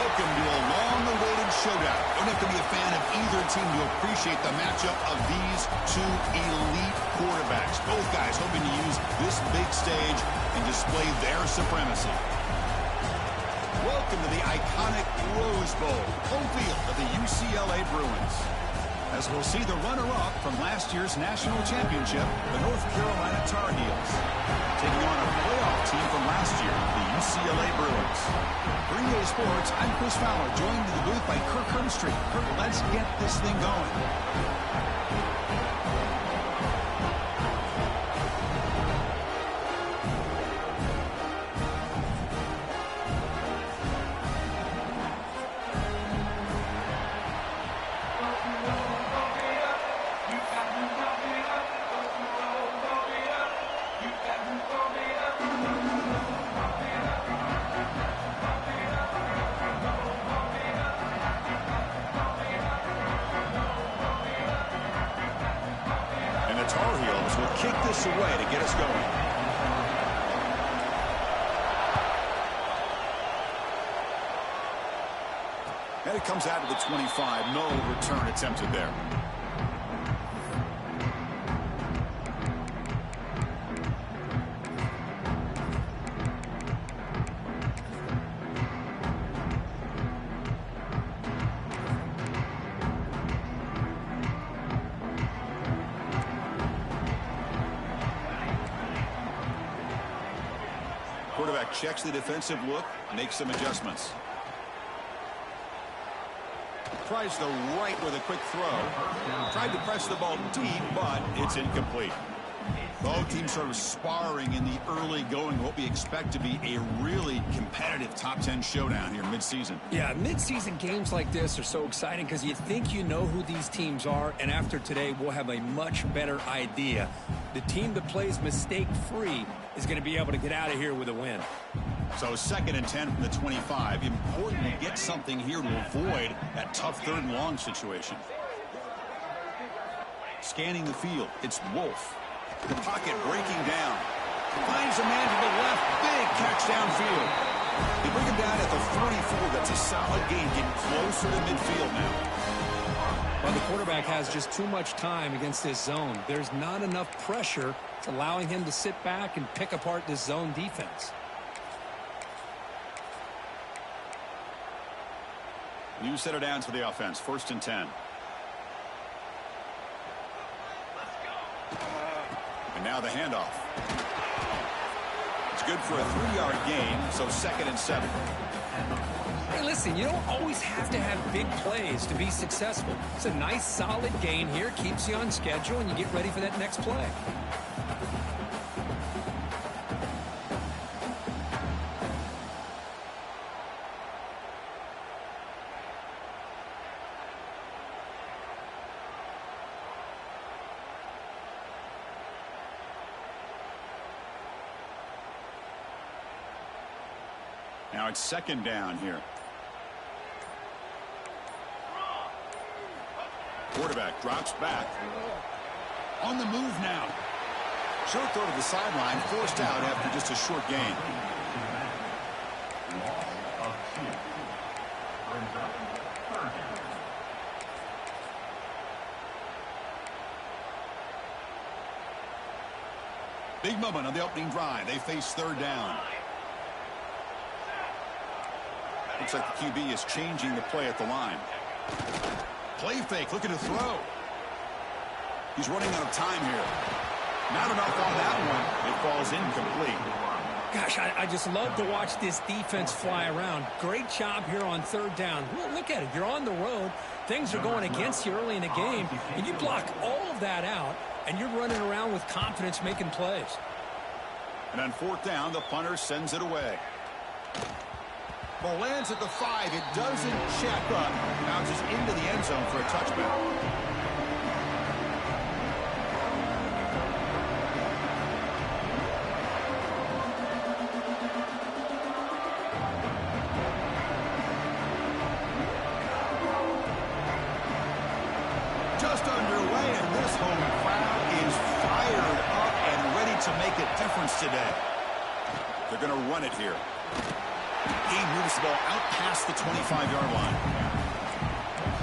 Welcome to a long-awaited showdown. You don't have to be a fan of either team to appreciate the matchup of these two elite quarterbacks. Both guys hoping to use this big stage and display their supremacy. Welcome to the iconic Rose Bowl, home field of the UCLA Bruins. As we'll see the runner-up from last year's national championship, the North Carolina Tar Heels, taking on a playoff team from last year, the UCLA Bruins. For EA Sports, I'm Chris Fowler, joined in the booth by Kirk Herbstreit. Kirk, let's get this thing going. Tar Heels will kick this away to get us going. And it comes out to the 25. No return attempted there. Quarterback checks the defensive look, makes some adjustments. Tries the right with a quick throw. Tried to press the ball deep, but it's incomplete. Both teams sort of sparring in the early going, what we expect to be a really competitive top 10 showdown here midseason. Yeah, midseason games like this are so exciting because you think you know who these teams are, and after today, we'll have a much better idea. The team that plays mistake-free is going to be able to get out of here with a win. So 2nd and 10 from the 25. Important to get something here to avoid that tough 3rd and long situation. Scanning the field, it's Wolf. The pocket breaking down. Finds a man to the left. Big catch downfield. They bring him down at the 44. That's a solid gain, getting closer to midfield now. Well, the quarterback has just too much time against this zone. There's not enough pressure. It's allowing him to sit back and pick apart this zone defense. New setter downs for the offense. 1st and 10. And now the handoff. It's good for a 3-yard gain, so 2nd and 7. Hey, listen, you don't always have to have big plays to be successful. It's a nice, solid gain here. Keeps you on schedule, and you get ready for that next play. Now it's 2nd down here. Quarterback drops back. On the move now. Short throw to the sideline, forced out after just a short gain. Big moment on the opening drive. They face 3rd down. Looks like the QB is changing the play at the line. Play fake, looking to throw. He's running out of time here. Not enough on that one. It falls incomplete. Gosh, I just love to watch this defense fly around. Great job here on 3rd down. Look at it. You're on the road. Things are going against you early in the game, and you block all of that out, and you're running around with confidence making plays. And on 4th down, the punter sends it away. Ball lands at the 5. It doesn't check up. Bounces into the end zone for a touchback. Just underway, and this home crowd is fired up and ready to make a difference today. They're going to run it here. He moves the ball out past the 25-yard line.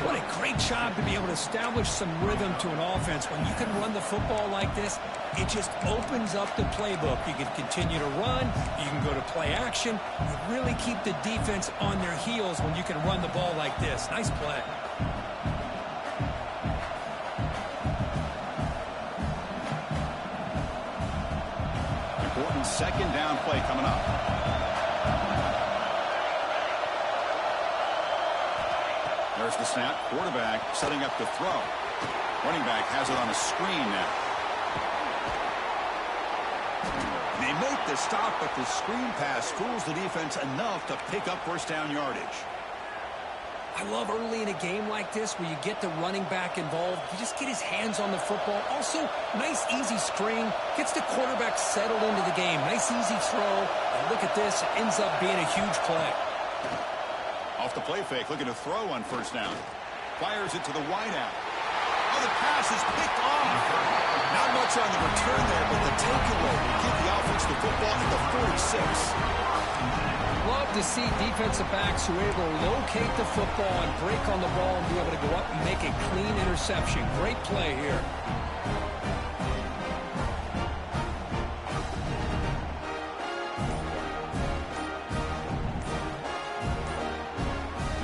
What a great job to be able to establish some rhythm to an offense. When you can run the football like this, it just opens up the playbook. You can continue to run. You can go to play action. You really keep the defense on their heels when you can run the ball like this. Nice play. Important second down play coming up. There's the snap. Quarterback setting up the throw. Running back has it on a screen now. They make the stop, but the screen pass fools the defense enough to pick up first down yardage. I love early in a game like this where you get the running back involved. You just get his hands on the football. Also, nice easy screen. Gets the quarterback settled into the game. Nice easy throw. And look at this. It ends up being a huge play. Off the play fake, looking to throw on first down. Fires it to the wideout. Oh, the pass is picked off. Not much on the return there, but the takeaway will give the offense the football at the 46. Love to see defensive backs who are able to locate the football and break on the ball and be able to go up and make a clean interception. Great play here.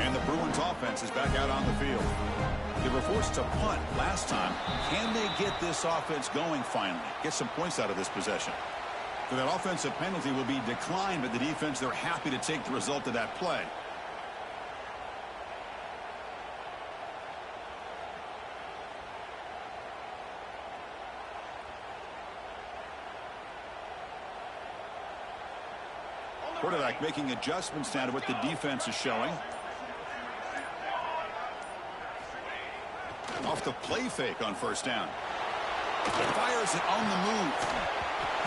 And the Bruins offense is back out on the field. They were forced to punt last time. Can they get this offense going finally? Get some points out of this possession. So that offensive penalty will be declined, but the defense, they're happy to take the result of that play. Quarterback making adjustments now to what the defense is showing. Off the play fake on first down. Fires it on the move.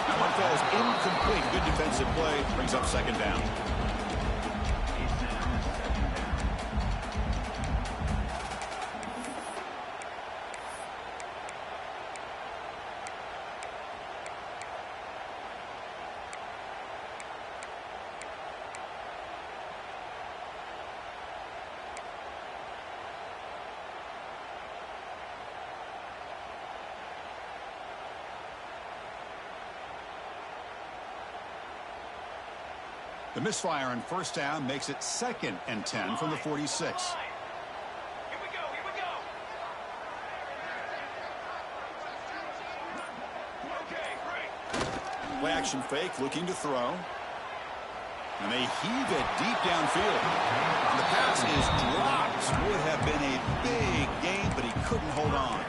That one falls incomplete. Good defensive play. Brings up second down. The misfire on first down makes it 2nd and 10 from the 46. Here we go. Okay, great. Play action fake, looking to throw. And they heave it deep downfield. And the pass is dropped. Would have been a big gain, but he couldn't hold on.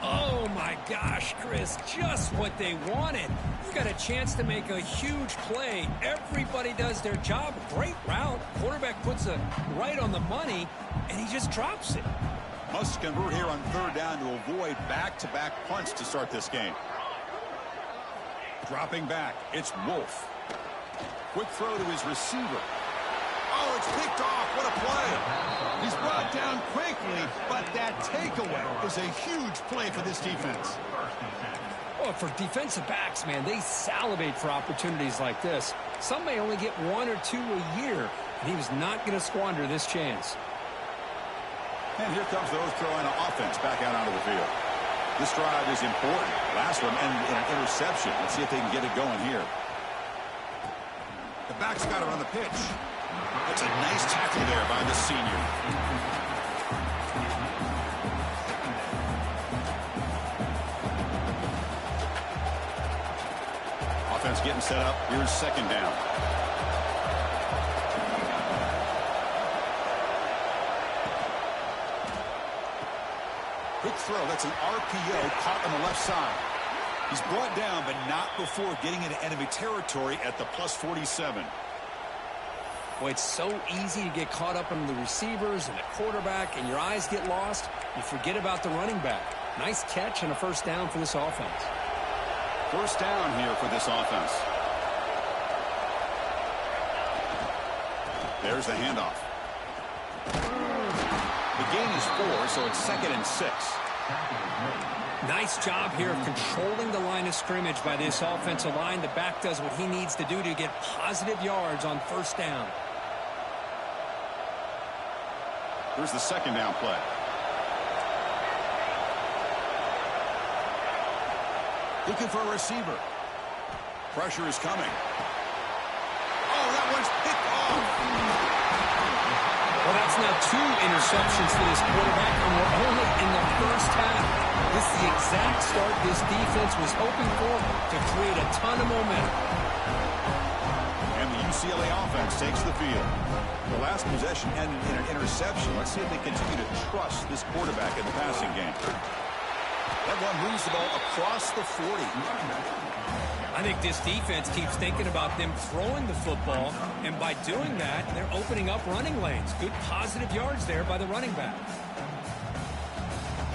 Oh, my gosh, Chris, just what they wanted. You got a chance to make a huge play. Everybody does their job. Great route. Quarterback puts it right on the money, and he just drops it. Must convert here on third down to avoid back-to-back punts to start this game. Dropping back, it's Wolf. Quick throw to his receiver. Oh, it's picked off. What a play. He's brought down quickly, but that takeaway is a huge play for this defense. Well, for defensive backs, man, they salivate for opportunities like this. Some may only get 1 or 2 a year, and he was not going to squander this chance. And here comes the North Carolina offense back out onto the field. This drive is important. Last one ended in an interception. Let's see if they can get it going here. The back's got it on the pitch. That's a nice tackle there by the senior. Offense getting set up. Here's second down. Quick throw. That's an RPO caught on the left side. He's brought down, but not before getting into enemy territory at the +47. Boy, it's so easy to get caught up in the receivers and the quarterback, and your eyes get lost. You forget about the running back. Nice catch and a first down for this offense. First down here for this offense. There's the handoff. The gain is 4, so it's 2nd and 6. Nice job here of controlling the line of scrimmage by this offensive line. The back does what he needs to do to get positive yards on first down. Here's the second down play. Looking for a receiver. Pressure is coming. Oh, that one's picked off. Well, that's now 2 interceptions for this quarterback, and we're only in the first half. This is the exact start this defense was hoping for to create a ton of momentum. And the UCLA offense takes the field. The last possession ended in an interception. Let's see if they continue to trust this quarterback in the passing game. That one moves the ball across the 40. I think this defense keeps thinking about them throwing the football, and by doing that, they're opening up running lanes. Good positive yards there by the running back.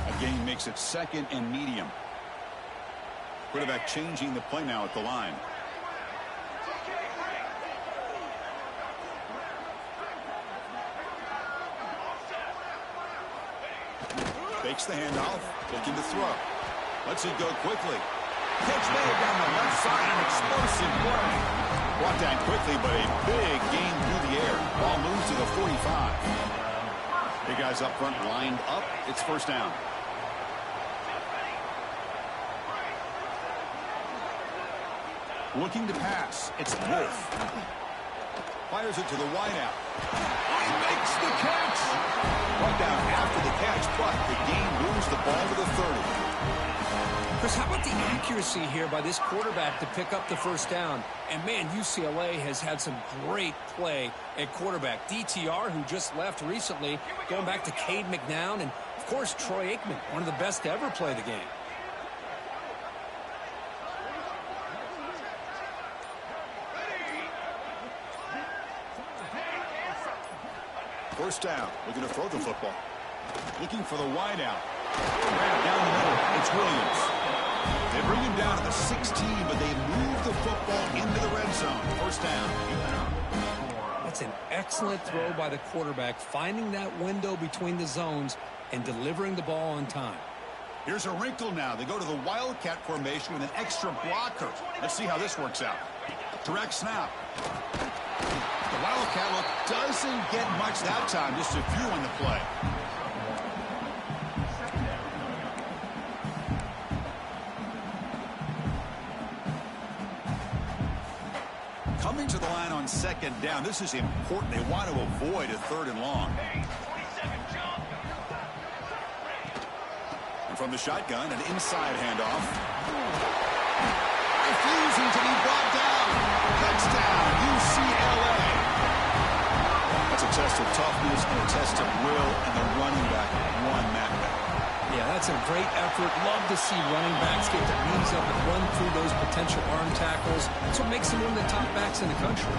A gain makes it second and medium. Quarterback changing the play now at the line. Fakes the handoff, looking to throw. Lets it go quickly. Catch made down the left side, an explosive play. Brought down quickly, but a big gain through the air. Ball moves to the 45. Big guys up front lined up. It's first down. Looking to pass. It's Wolf. Fires it to the wideout. He makes the catch. Brought down after the catch, but the gain moves the ball to the 30. Chris, how about the accuracy here by this quarterback to pick up the first down? And, man, UCLA has had some great play at quarterback. DTR, who just left recently, going back to Cade McNown, and, of course, Troy Aikman, one of the best to ever play the game. First down, looking to throw the football. Looking for the wideout. Down the middle, it's Williams. They bring him down to the 16, but they move the football into the red zone. First down. That's an excellent throw by the quarterback, finding that window between the zones and delivering the ball on time. Here's a wrinkle now. They go to the Wildcat formation with an extra blocker. Let's see how this works out. Direct snap. The Wildcat look doesn't get much that time, just a few on the play. Coming to the line on second down. This is important. They want to avoid a third and long. And from the shotgun, an inside handoff. Refusing to be brought down. Touchdown, UCLA. That's a test of toughness and a test of will, and the running back won that back. Yeah, that's a great effort. Love to see running backs get their knees up and run through those potential arm tackles. That's what makes them one of the top backs in the country.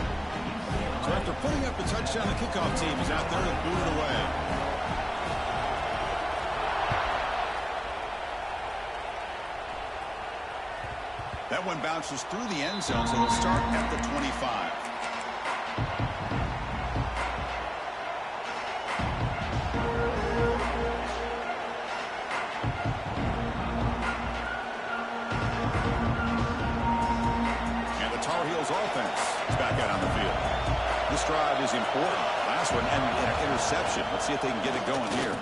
So after putting up the touchdown, the kickoff team is out there to boot it away. That one bounces through the end zone, so it'll start at the 25. Offense is back out on the field. This drive is important. Last one ended in an interception. Let's see if they can get it going here.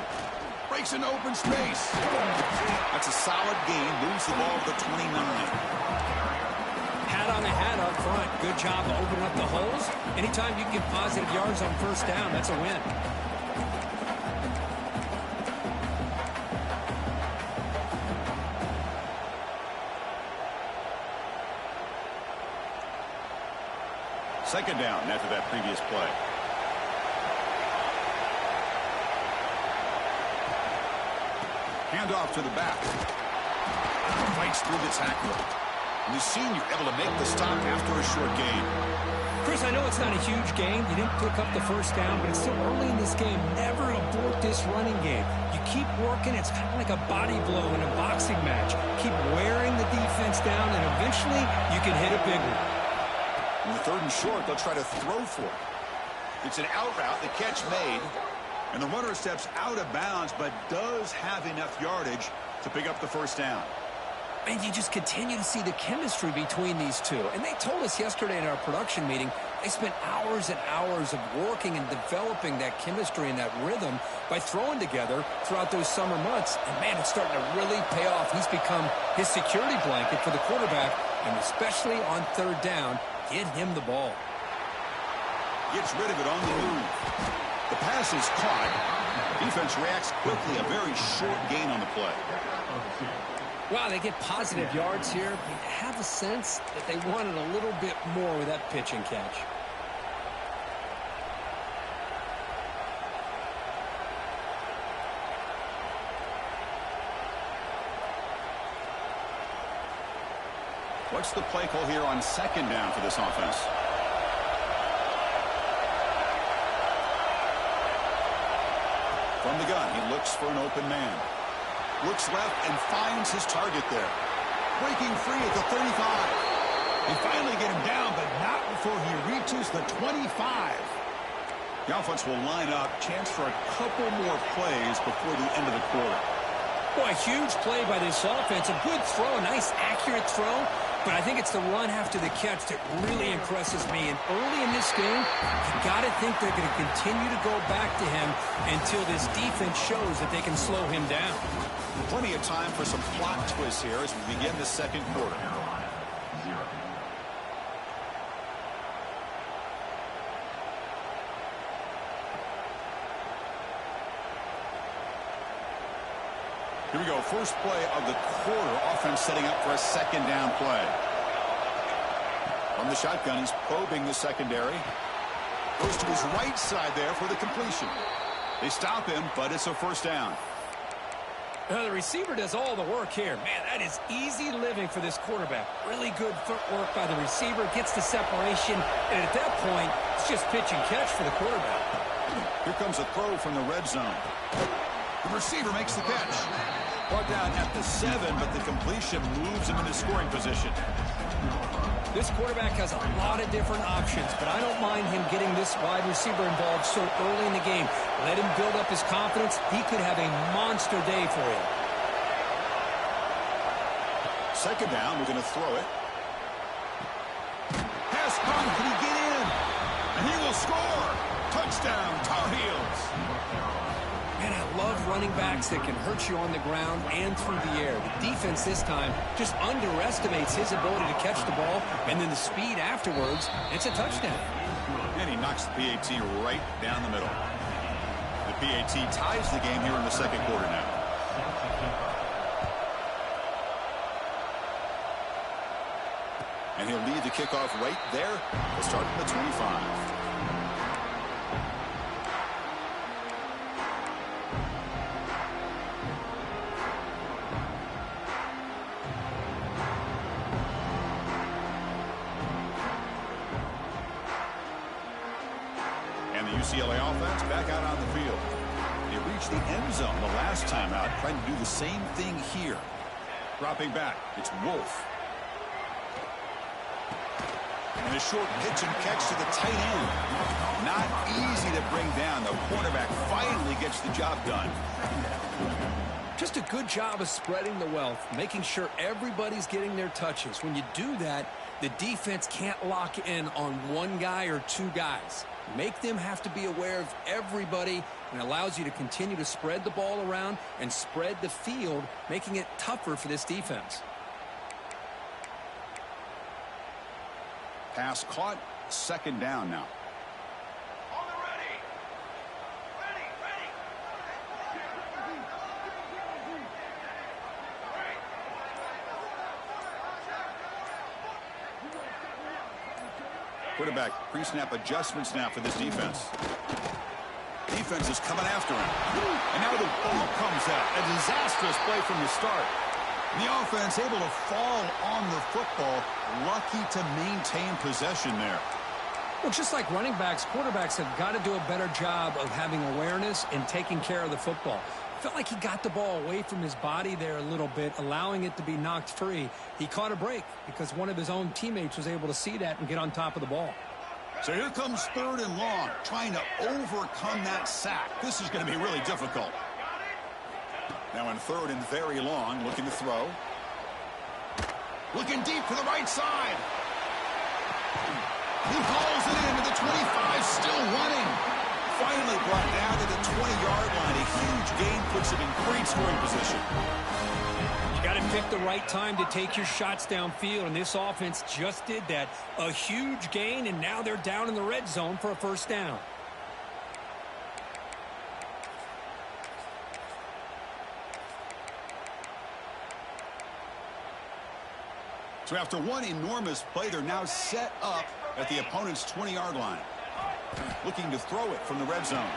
Breaks an open space. That's a solid gain. Moves the ball to the 29. Hat on a hat up front. Good job of opening up the holes. Anytime you get positive yards on first down, that's a win. Second down after that previous play. Handoff to the back. Fights through the tackle. And the senior able to make the stop after a short gain. Chris, I know it's not a huge game. You didn't pick up the first down, but it's still early in this game. Never abort this running game. You keep working. It's kind of like a body blow in a boxing match. Keep wearing the defense down, and eventually you can hit a big one. In the third and short, they'll try to throw for it. It's an out route, the catch made, and the runner steps out of bounds, but does have enough yardage to pick up the first down. And you just continue to see the chemistry between these two. And they told us yesterday in our production meeting, they spent hours and hours of working and developing that chemistry and that rhythm by throwing together throughout those summer months. And, man, it's starting to really pay off. He's become his security blanket for the quarterback, and especially on third down, get him the ball. Gets rid of it on the move. The pass is caught. Defense reacts quickly. A very short gain on the play. Wow, they get positive yards here. But I have a sense that they wanted a little bit more with that pitch and catch. What's the play call here on second down for this offense? From the gun, he looks for an open man. Looks left and finds his target there. Breaking free at the 35. They finally get him down, but not before he reaches the 25. The offense will line up. Chance for a couple more plays before the end of the quarter. Boy, a huge play by this offense. A good throw, a nice accurate throw. But I think it's the run after the catch that really impresses me. And early in this game, you got to think they're going to continue to go back to him until this defense shows that they can slow him down. Plenty of time for some plot twists here as we begin the second quarter. Here we go. First play of the quarter. Offense setting up for a second down play. From the shotgun, he's probing the secondary. Goes to his right side there for the completion. They stop him, but it's a first down. The receiver does all the work here. Man, that is easy living for this quarterback. Really good footwork by the receiver. Gets the separation. And at that point, it's just pitch and catch for the quarterback. Here comes a throw from the red zone. The receiver makes the catch. Brought down at the 7, but the completion moves him into scoring position. This quarterback has a lot of different options, but I don't mind him getting this wide receiver involved so early in the game. Let him build up his confidence. He could have a monster day for him. Second down, we're going to throw it. Pass on, can he get in? And he will score. Touchdown, Tar Heels. Man, I love running backs that can hurt you on the ground and through the air. The defense this time just underestimates his ability to catch the ball, and then the speed afterwards, it's a touchdown. And he knocks the PAT right down the middle. The PAT ties the game here in the second quarter now. And he'll lead the kickoff right there. We'll start at the 25. UCLA offense back out on the field. They reached the end zone the last time out, trying to do the same thing here. Dropping back, it's Wolf. And a short pitch and catch to the tight end. Not easy to bring down. The quarterback finally gets the job done. Just a good job of spreading the wealth, making sure everybody's getting their touches. When you do that, the defense can't lock in on one guy or two guys. Make them have to be aware of everybody, and allows you to continue to spread the ball around and spread the field, making it tougher for this defense. Pass caught, second down now. On the ready. Quarterback pre-snap adjustments now for this defense. Defense is coming after him. And now the ball comes out. A disastrous play from the start. And the offense able to fall on the football. Lucky to maintain possession there. Well, just like running backs, quarterbacks have got to do a better job of having awareness and taking care of the football. Felt like he got the ball away from his body there a little bit, allowing it to be knocked free. He caught a break because one of his own teammates was able to see that and get on top of the ball. So here comes third and long, trying to overcome that sack. This is going to be really difficult. Now in third and very long, looking to throw. Looking deep to the right side. He hauls it in to the 25, still running. Finally brought down to the 20-yard line. A huge gain puts him in great scoring position. You got to pick the right time to take your shots downfield, and this offense just did that. A huge gain, and now they're down in the red zone for a first down. So after one enormous play, they're now set up at the opponent's 20-yard line. Looking to throw it from the red zone.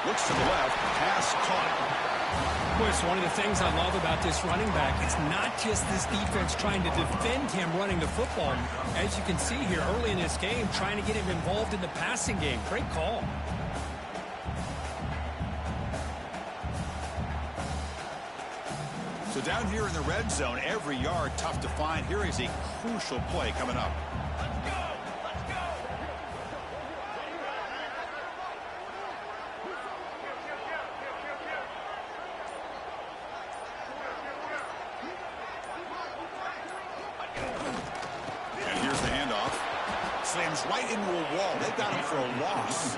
Looks to the left. Pass caught. Boy, it's one of the things I love about this running back. It's not just this defense trying to defend him running the football. As you can see here early in this game, trying to get him involved in the passing game. Great call. So down here in the red zone, every yard tough to find. Here is a crucial play coming up. Let's go! Let's go! And here's the handoff. Slams right into a wall. They got him for a loss.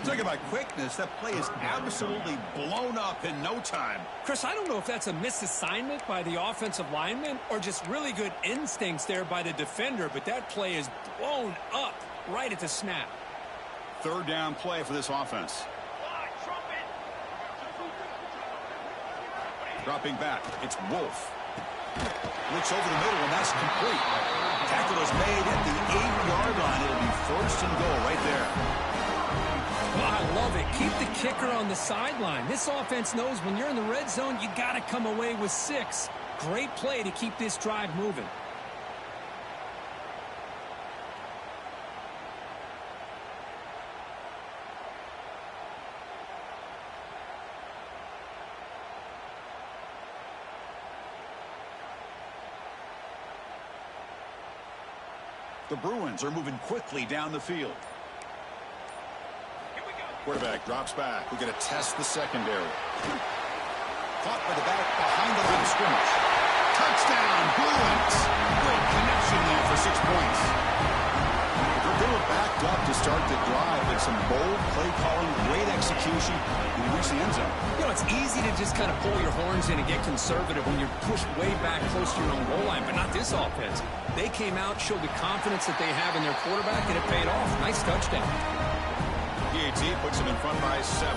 Talking about quickness, that play is absolutely blown up in no time. Chris, I don't know if that's a misassignment by the offensive lineman or just really good instincts there by the defender, but that play is blown up right at the snap. Third down play for this offense. Dropping back, it's Wolf. Looks over the middle, and that's complete. Tackle is made at the 8-yard line. It'll be first and goal right there. Well, I love it. Keep the kicker on the sideline. This offense knows when you're in the red zone, you got to come away with 6. Great play to keep this drive moving. The Bruins are moving quickly down the field. Quarterback drops back. We're going to test the secondary. Caught by the back behind the line of scrimmage. Touchdown, Bruins. Great connection there for 6 points. They were backed up to start the drive, but some bold play calling, great execution, and reach the end zone. You know, it's easy to just kind of pull your horns in and get conservative when you're pushed way back close to your own goal line, but not this offense. They came out, showed the confidence that they have in their quarterback, and it paid off. Nice touchdown. PAT puts him in front by 7.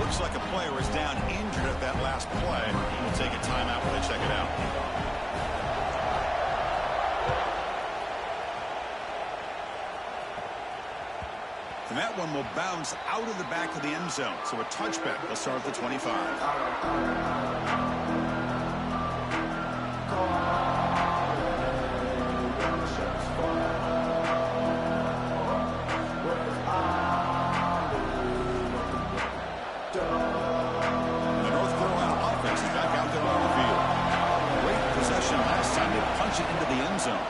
Looks like a player is down injured at that last play. We'll take a timeout while they check it out. And that one will bounce out of the back of the end zone. So a touchback will start at the 25.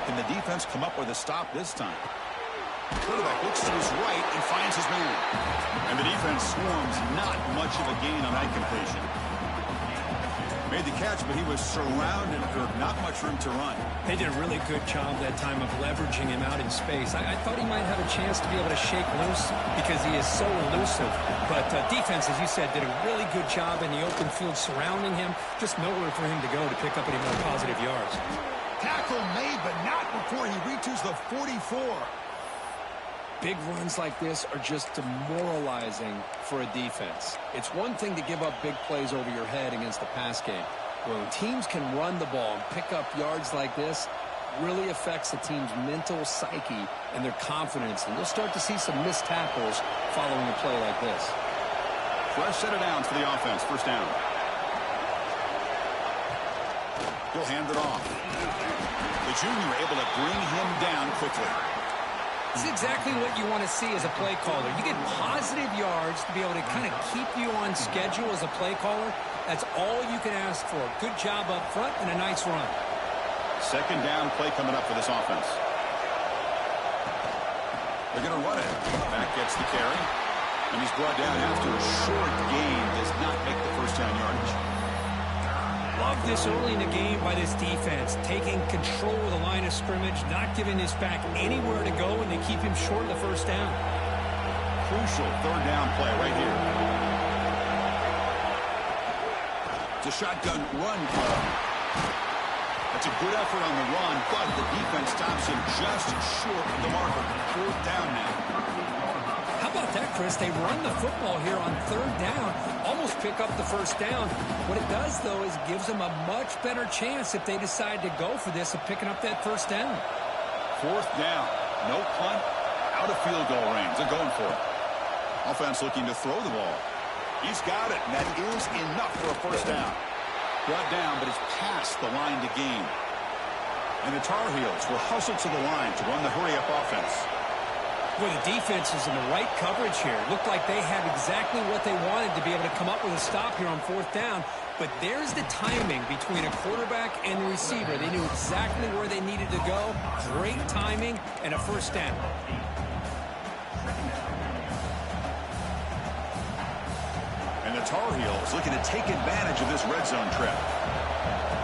Can the defense come up with a stop this time? Quarterback looks to his right and finds his man. And the defense swarms. Not much of a gain on that completion. Made the catch, but he was surrounded for not much room to run. They did a really good job that time of leveraging him out in space. I thought he might have a chance to be able to shake loose because he is so elusive. But defense, as you said, did a really good job in the open field surrounding him. Just nowhere for him to go to pick up any more positive yards. Tackle made, but not before he reaches the 44. Big runs like this are just demoralizing for a defense. It's one thing to give up big plays over your head against the pass game. When teams can run the ball and pick up yards like this, really affects the team's mental psyche and their confidence. And you'll start to see some missed tackles following a play like this. Fresh set of downs for the offense. First down. He'll hand it off. The junior able to bring him down quickly. This is exactly what you want to see as a play caller. You get positive yards to be able to kind of keep you on schedule as a play caller. That's all you can ask for. Good job up front and a nice run. Second down play coming up for this offense. They're going to run it. Back gets the carry. And he's brought down after a short gain. Does not make the first down yardage. Love this early in the game by this defense. Taking control of the line of scrimmage, not giving this back anywhere to go, and they keep him short of the first down. Crucial third down play right here. It's a shotgun run call. That's a good effort on the run, but the defense stops him just short of the marker. Fourth down now. How about that, Chris? They run the football here on third down, almost pick up the first down. What it does, though, is gives them a much better chance if they decide to go for this of picking up that first down. Fourth down. No punt. Out of field goal range. They're going for it. Offense looking to throw the ball. He's got it. That is enough for a first down. Brought down, but it's past the line to gain. And the Tar Heels will hustle to the line to run the hurry-up offense. Well, the defense is in the right coverage here. Looked like they have exactly what they wanted to be able to come up with a stop here on fourth down. But there's the timing between a quarterback and the receiver. They knew exactly where they needed to go. Great timing and a first down. And the Tar Heels looking to take advantage of this red zone trap.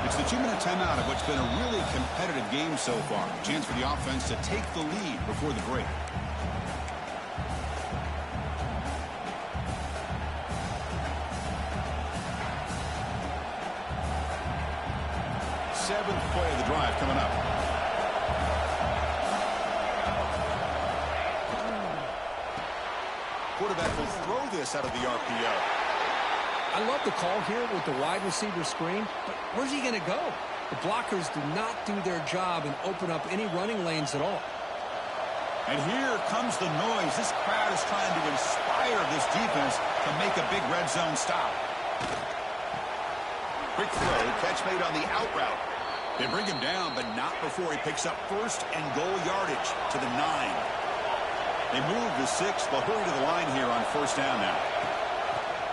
It's the 2-minute timeout of what's been a really competitive game so far. Chance for the offense to take the lead before the break. Seventh play of the drive coming up. Quarterback will throw this out of the RPO. I love the call here with the wide receiver screen, but where's he going to go? The blockers do not do their job and open up any running lanes at all. And here comes the noise. This crowd is trying to inspire this defense to make a big red zone stop. Quick throw, catch made on the out route. They bring him down, but not before he picks up first and goal yardage to the 9. They move the 6. They'll hurry to the line here on first down now.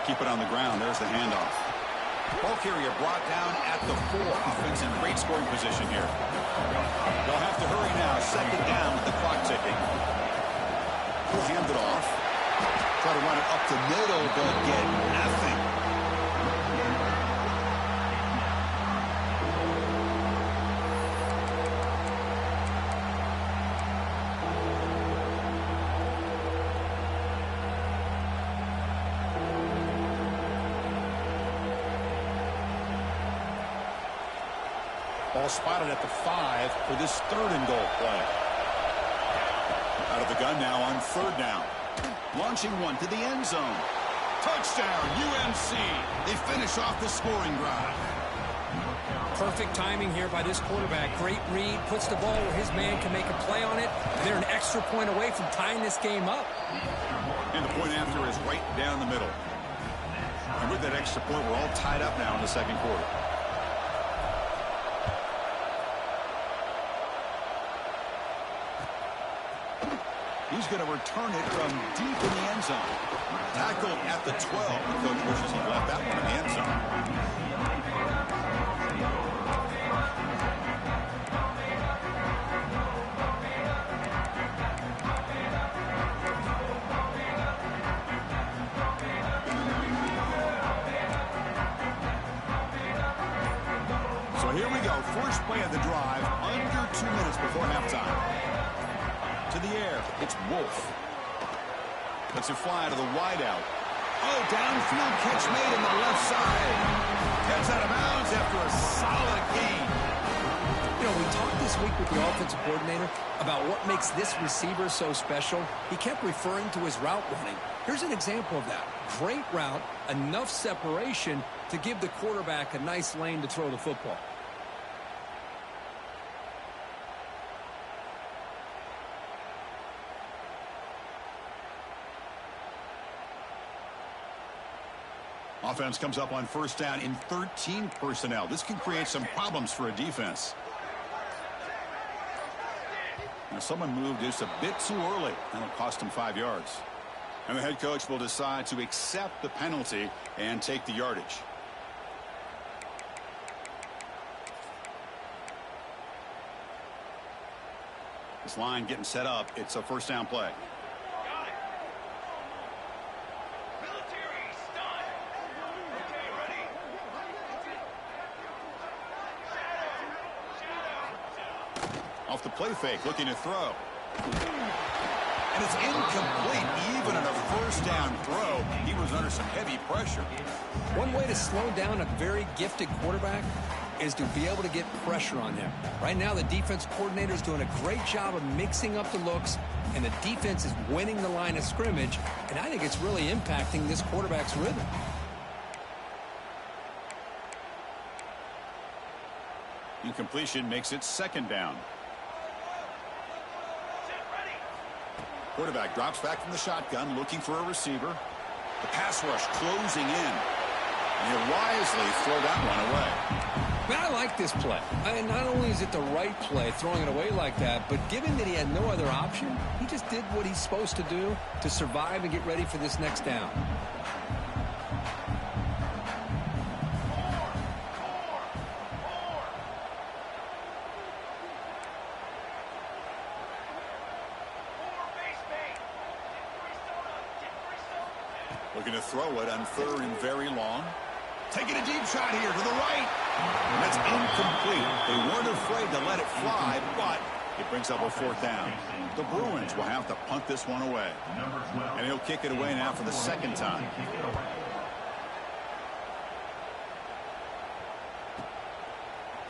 Keep it on the ground. There's the handoff. Ball carrier brought down at the 4. Offense in great scoring position here. They'll have to hurry now. Second down with the clock ticking. He'll hand it off. Try to run it up the middle, but get nothing. Ball spotted at the 5 for this third and goal play. Out of the gun now on third down. Launching one to the end zone. Touchdown, UNC. They finish off the scoring drive. Perfect timing here by this quarterback. Great read, puts the ball where his man can make a play on it. And they're an extra point away from tying this game up. And the point after is right down the middle. And with that extra point, we're all tied up now in the second quarter. He's going to return it from deep in the end zone. Tackled at the 12. The coach wishes he left that one in the end zone. So here we go. First play of the drive. Under 2 minutes before halftime. To the air, it's Wolf. Lets it fly to the wideout. Oh, downfield catch made on the left side. Gets out of bounds after a solid gain. You know, we talked this week with the offensive coordinator about what makes this receiver so special. He kept referring to his route running. Here's an example of that. Great route, enough separation to give the quarterback a nice lane to throw the football. Offense comes up on first down in 13 personnel. This can create some problems for a defense. Now someone moved just a bit too early. That'll cost him 5 yards. And the head coach will decide to accept the penalty and take the yardage. This line getting set up. It's a first down play. the play fake, looking to throw. And it's incomplete. Even on a first down throw, he was under some heavy pressure. One way to slow down a very gifted quarterback is to be able to get pressure on him. Right now, the defense coordinator is doing a great job of mixing up the looks, and the defense is winning the line of scrimmage, and I think it's really impacting this quarterback's rhythm. Incompletion makes it second down. Quarterback drops back from the shotgun, looking for a receiver. The pass rush closing in. And he'll wisely throw that one away. Man, I like this play. Not only is it the right play, throwing it away like that, but given that he had no other option, he just did what he's supposed to do to survive and get ready for this next down. Looking to throw it on third and very long. Taking a deep shot here to the right. And that's incomplete. They weren't afraid to let it fly, but it brings up a fourth down. The Bruins will have to punt this one away. And he'll kick it away now for the second time.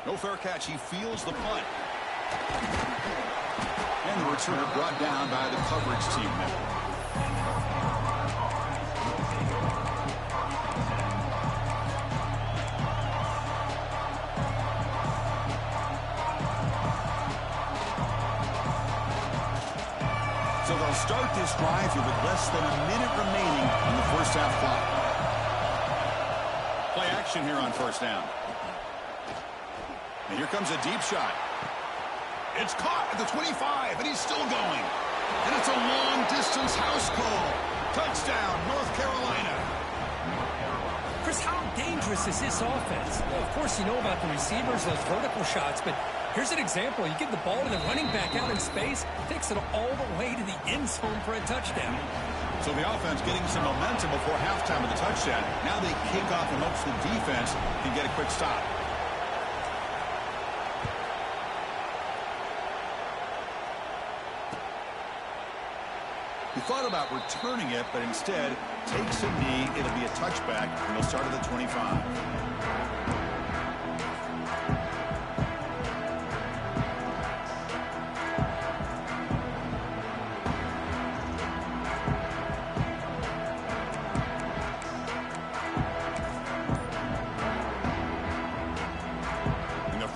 No fair catch. He fields the punt. And the returner brought down by the coverage team now. So they'll start this drive here with less than a minute remaining in the first half clock. Play action here on first down. And here comes a deep shot. It's caught at the 25, and he's still going. And it's a long-distance house call. Touchdown, North Carolina. Chris, how dangerous is this offense? Well, of course, you know about the receivers, those vertical shots, but here's an example. You give the ball to the running back out in space, takes it all the way to the end zone for a touchdown. So the offense getting some momentum before halftime of the touchdown. Now they kick off and hopes the defense can get a quick stop. He thought about returning it, but instead takes a knee. It'll be a touchback, and they'll start at the 25.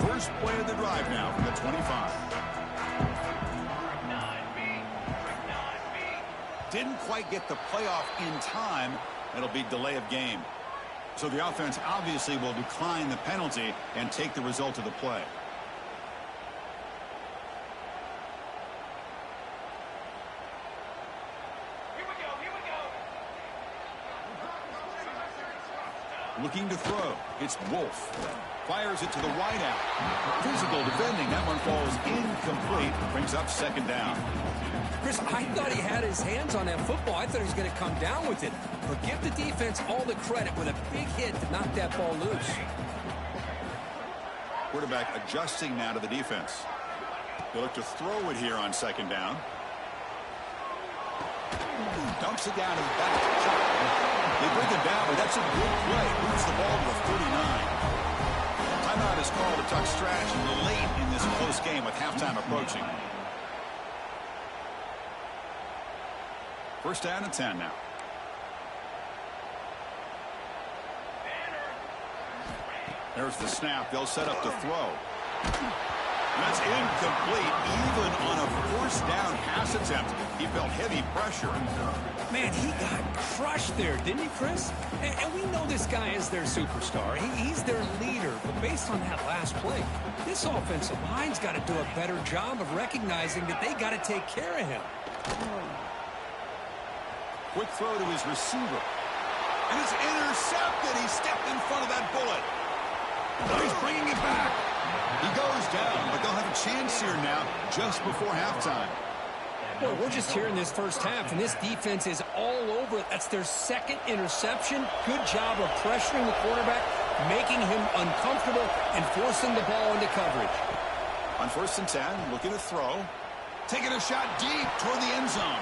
First play of the drive now from the 25. Didn't quite get the playoff in time. It'll be delay of game. So the offense obviously will decline the penalty and take the result of the play. Looking to throw. It's Wolf. Fires it to the wideout. Physical defending. That one falls incomplete. Brings up second down. Chris, I thought he had his hands on that football. I thought he was going to come down with it. But give the defense all the credit with a big hit to knock that ball loose. Quarterback adjusting now to the defense. They look to throw it here on second down. Dumps it down to the back. They bring it down, but that's a good play. Moves the ball to the 49. Timeout is called. A tough stretch late in this close game with halftime approaching. First down and 10 now. There's the snap. They'll set up to throw. And that's incomplete. Even on a first down pass attempt, he felt heavy pressure. Man, he got crushed there, didn't he, Chris? And we know this guy is their superstar. He's their leader. But based on that last play, this offensive line's got to do a better job of recognizing that they got to take care of him. Quick throw to his receiver. And it's intercepted. He stepped in front of that bullet. Now he's bringing it back. He goes down, but they'll have a chance here now just before halftime. Well, we're just here in this first half, and this defense is all over it. That's their second interception. Good job of pressuring the quarterback, making him uncomfortable, and forcing the ball into coverage. On 1st and 10, looking to throw. Taking a shot deep toward the end zone.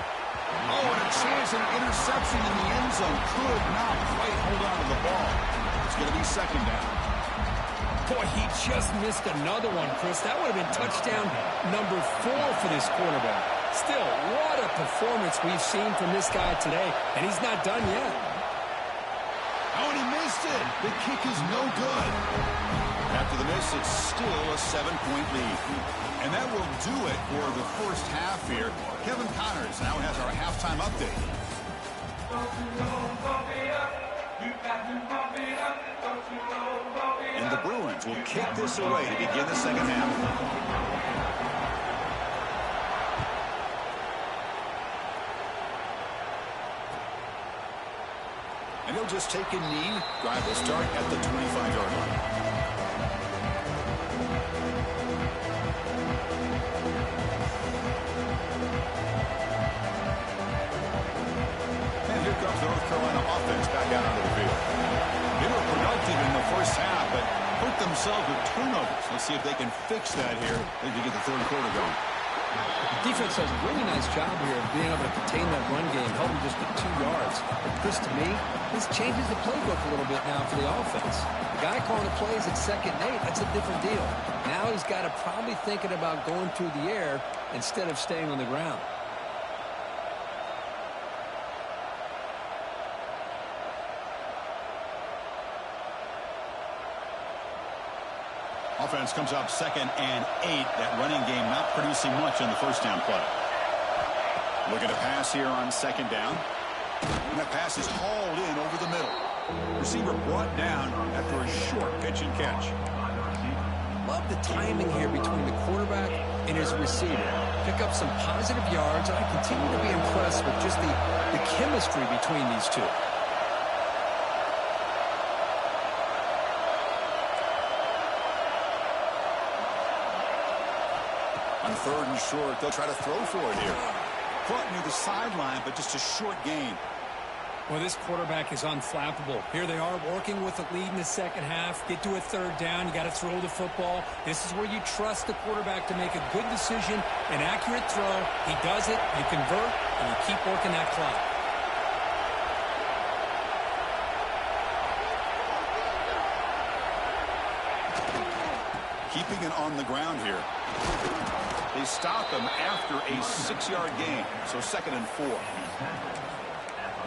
Oh, and a chance at an interception in the end zone. Could not quite hold on to the ball. It's going to be 2nd down. Boy, he just missed another one, Chris. That would have been touchdown number 4 for this quarterback. Still, what a performance we've seen from this guy today, and he's not done yet. Oh, and he missed it. The kick is no good. After the miss, it's still a 7-point lead. And that will do it for the first half here. Kevin Connors now has our halftime update. And the Bruins will kick this away to begin the second half. And he'll just take a knee. Drive will start at the 25-yard line. And here comes the North Carolina offense back out onto the field. They were productive in the first half, but hurt themselves with turnovers. Let's see if they can fix that here as we get the third quarter going. Defense does a really nice job here of being able to contain that run game, held them just at 2 yards. But Chris, to me, this changes the playbook a little bit now for the offense. The guy calling the plays at 2nd and 8, that's a different deal. Now he's got to probably thinking about going through the air instead of staying on the ground. Offense comes up 2nd and 8. That running game not producing much on the first down play. Looking to pass here on 2nd down. And that pass is hauled in over the middle. Receiver brought down after a short pitch and catch. Love the timing here between the quarterback and his receiver. Pick up some positive yards, and I continue to be impressed with just the chemistry between these two. On 3rd and short, they'll try to throw for it here. Caught near the sideline, but just a short gain. Well, this quarterback is unflappable. Here they are working with the lead in the second half. Get to a 3rd down. You got to throw the football. This is where you trust the quarterback to make a good decision, an accurate throw. He does it, you convert, and you keep working that clock. Keeping it on the ground here. They stop him after a 6-yard gain, so 2nd and 4.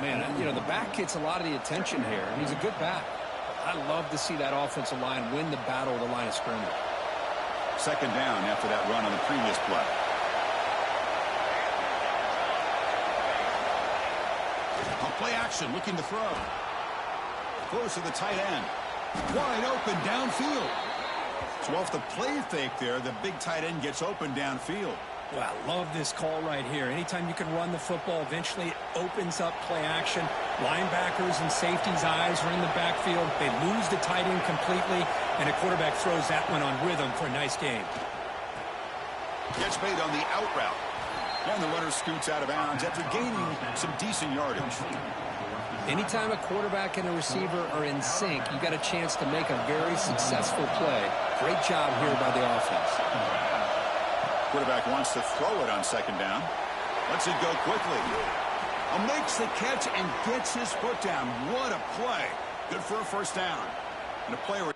Man, you know, the back gets a lot of the attention here, and he's a good back. I love to see that offensive line win the battle of the line of scrimmage. 2nd down after that run on the previous play. On play action, looking to throw. Close to the tight end. Wide open downfield. So off the play fake there, the big tight end gets open downfield. Well, I love this call right here. Anytime you can run the football, eventually it opens up play action. Linebackers and safeties' eyes are in the backfield. They lose the tight end completely, and a quarterback throws that one on rhythm for a nice game. Gets made on the out route. And the runner scoots out of bounds after gaining some decent yardage. Anytime a quarterback and a receiver are in sync, you got a chance to make a very successful play. Great job here by the offense. Quarterback wants to throw it on 2nd down. Lets it go quickly. Makes the catch and gets his foot down. What a play. Good for a 1st down. And a play where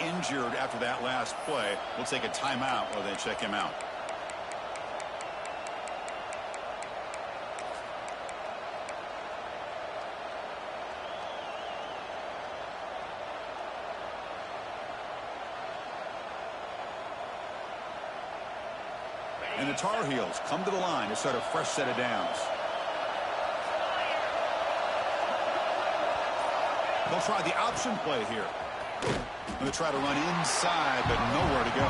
injured after that last play. We'll take a timeout while they check him out. And the Tar Heels come to the line to start a fresh set of downs. They'll try the option play here. They'll try to run inside, but nowhere to go.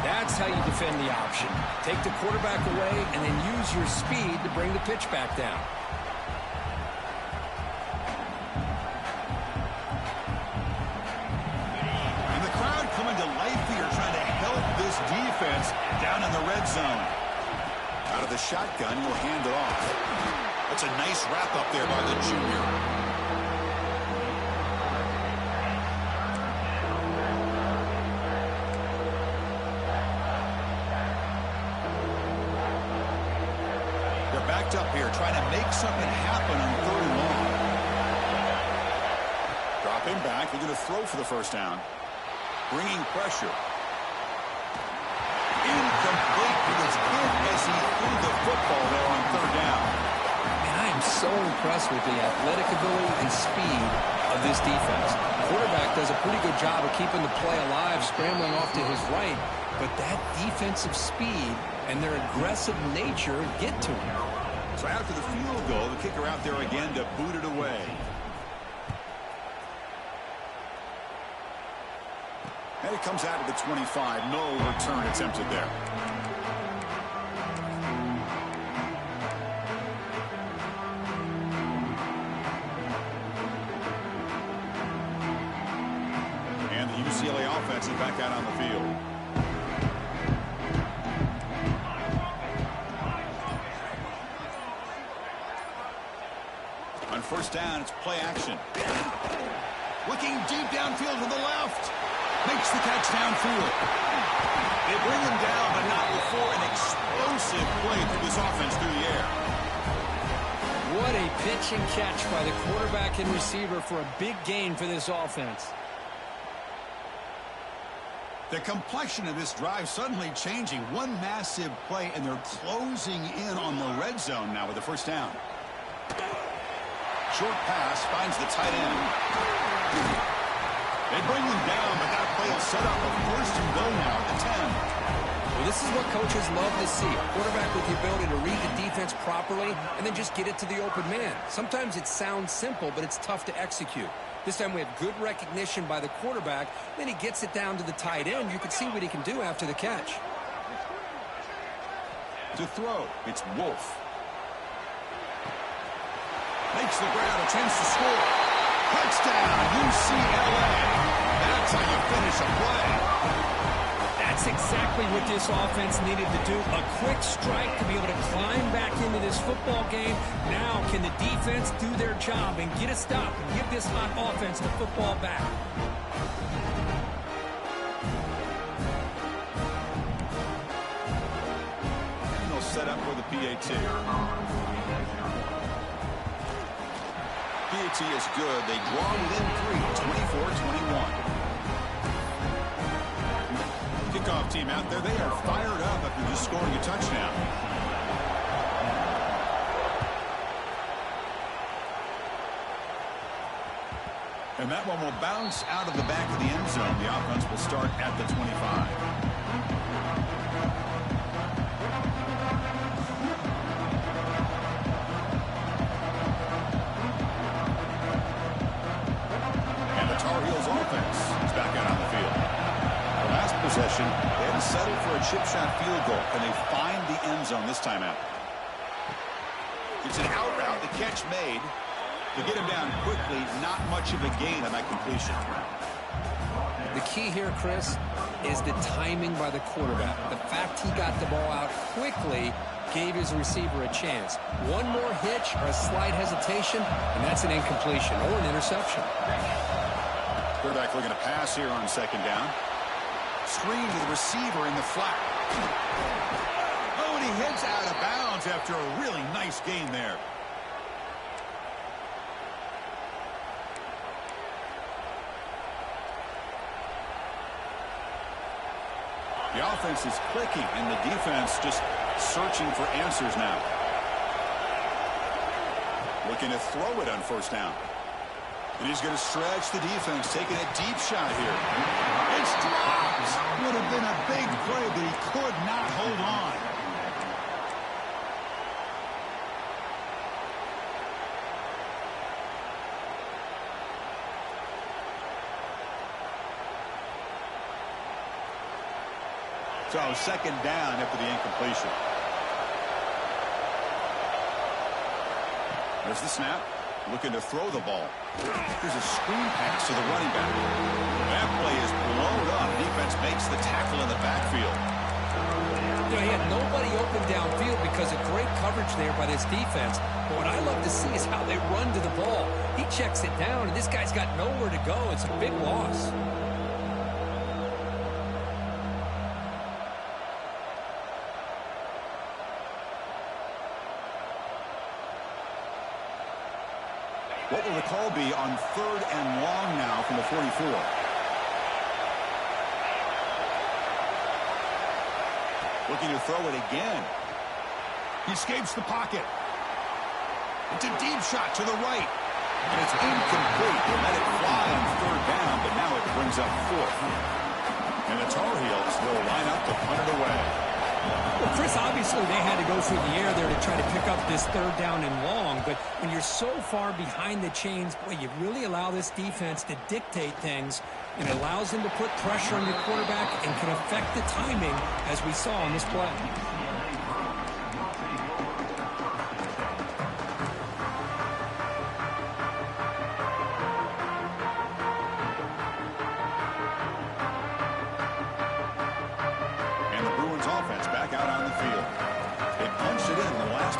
That's how you defend the option. Take the quarterback away and then use your speed to bring the pitch back down. And the crowd coming to life here, trying to help this defense down in the red zone. Out of the shotgun, he'll hand it off. That's a nice wrap up there by the junior. Backed up here, trying to make something happen on 3rd and long. Drop him back. They're going to throw for the first down. Bringing pressure. Incomplete, but it's good as he threw the football there on 3rd down. And I am so impressed with the athletic ability and speed of this defense. The quarterback does a pretty good job of keeping the play alive, scrambling off to his right, but that defensive speed and their aggressive nature get to him. So after the field goal, the kicker out there again to boot it away. And it comes out of the 25. No return attempted there. And the UCLA offense is back out on the field. On 1st down, it's play action. Looking deep downfield to the left. Makes the catch downfield. They bring him down, but not before an explosive play through this offense through the air. What a pitch and catch by the quarterback and receiver for a big gain for this offense. The complexion of this drive suddenly changing. One massive play, and they're closing in on the red zone now with the 1st down. Short pass finds the tight end. They bring him down, but that play will set up a 1st and goal now at the 10. Well, this is what coaches love to see. A quarterback with the ability to read the defense properly and then just get it to the open man. Sometimes it sounds simple, but it's tough to execute. This time we have good recognition by the quarterback. Then he gets it down to the tight end. You can see what he can do after the catch. To throw, it's Wolf. Makes the grab, a chance to score. Touchdown, UCLA. That's how you finish a play. That's exactly what this offense needed to do. A quick strike to be able to climb back into this football game. Now can the defense do their job and get a stop and give this hot offense the football back? And they'll set up for the PAT. PAT is good. They draw within 3, 24-21. Kickoff team out there. They are fired up after just scoring a touchdown. And that one will bounce out of the back of the end zone. The offense will start at the 25. Possession. They had to settle for a chip shot field goal, and they find the end zone this time out. It's an out route. The catch made to get him down quickly. Not much of a gain on that completion. The key here, Chris, is the timing by the quarterback. The fact he got the ball out quickly gave his receiver a chance. One more hitch or a slight hesitation, and that's an incompletion or an interception. Quarterback looking to pass here on 2nd down. Screen to the receiver in the flat. Oh, and he heads out of bounds after a really nice gain there. The offense is clicking, and the defense just searching for answers now. Looking to throw it on 1st down. And he's going to stretch the defense, taking a deep shot here. It's dropped. Would have been a big play, but he could not hold on. So second down after the incompletion. There's the snap. Looking to throw the ball. Here's a screen pass to the running back. That play is blown up. Defense makes the tackle in the backfield. You know, he had nobody open downfield because of great coverage there by this defense. But what I love to see is how they run to the ball. He checks it down, and this guy's got nowhere to go. It's a big loss. What will the call be on 3rd and long now from the 44? Looking to throw it again. He escapes the pocket. It's a deep shot to the right. And it's incomplete. They let it fly on 3rd down, but now it brings up 4th. And the Tar Heels will line up to punt it away. Well, Chris, obviously they had to go through the air there to try to pick up this 3rd down and long, but when you're so far behind the chains, boy, you really allow this defense to dictate things, and it allows them to put pressure on your quarterback and can affect the timing, as we saw on this play.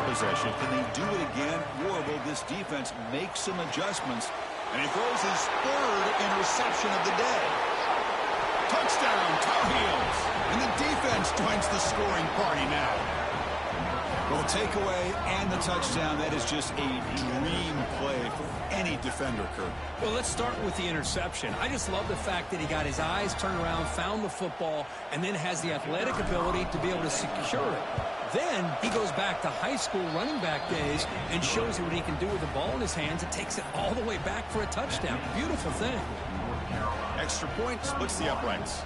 Possession. Can they do it again, or will this defense make some adjustments? And he throws his 3rd interception of the day. Touchdown, Tar Heels. And the defense joins the scoring party now. Well, the takeaway and the touchdown, that is just a dream play for any defender, Kurt. Well, let's start with the interception. I just love the fact that he got his eyes turned around, found the football, and then has the athletic ability to be able to secure it. Then he goes back to high school running back days and shows you what he can do with the ball in his hands and takes it all the way back for a touchdown. Beautiful thing. Extra point splits the uprights.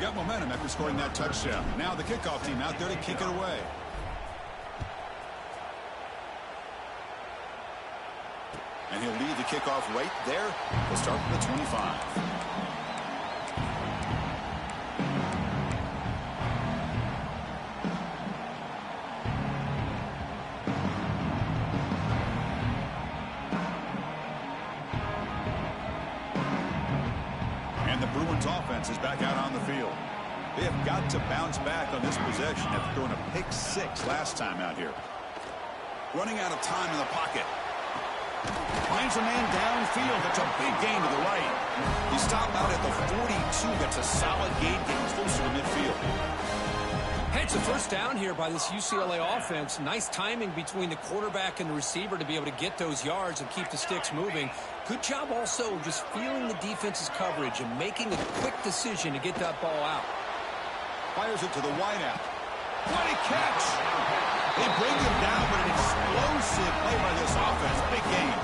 Got momentum after scoring that touchdown. Now the kickoff team out there to kick it away. And he'll lead the kickoff right there. We'll start with the 25. Is back out on the field. They have got to bounce back on this possession after throwing a pick 6 last time out here. Running out of time in the pocket. Finds a man downfield. That's a big gain to the right. He stopped out at the 42. That's a solid gain, getting closer to midfield. Hey, it's a first down here by this UCLA offense. Nice timing between the quarterback and the receiver to be able to get those yards and keep the sticks moving. Good job also just feeling the defense's coverage and making a quick decision to get that ball out. Fires it to the wideout. What a catch! They bring him down, but an explosive play by this offense. Big game.